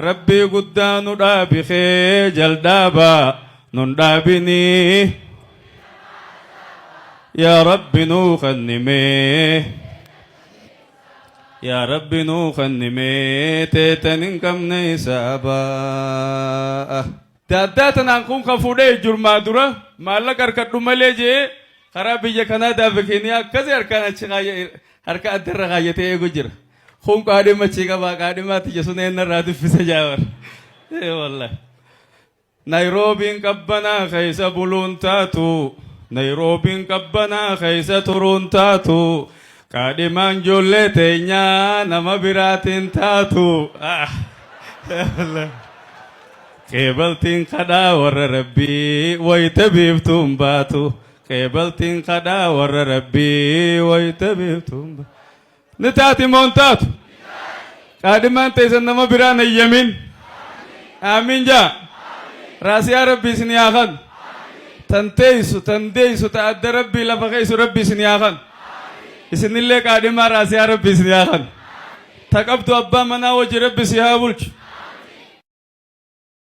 ربي قدان رابي خجل دابا نندابني يا رب نوخنمي يا رب نوخنمي تيتنين كم نيسابا تاداتنا نكون خفودي جرما درا مالا كركدو مليجي خرابي جكنا دابكينيا كزي أركان harka adra gayete ego jira khon ko ade machiga ba ade mati jesune na radu fisa jawar wallahi Nairobi kabbana khaisa buluntatu Nairobi kabbana khaisa turuntatu kade manjolle tenya nama biratin tatu wallahi kebaltin kada war rabbi wa tabibtum batu kebaltin kada war rabbi wa tabibtum nitati montatu kadiman taysan nama birana yamin amin ja rasia rabbi siniakan tanteisu ta'adda rabbi la fakaisu rabbi siniakan isinille kadima rasia rabbi siniakan takabtu abba mana waji rabbi sihabulch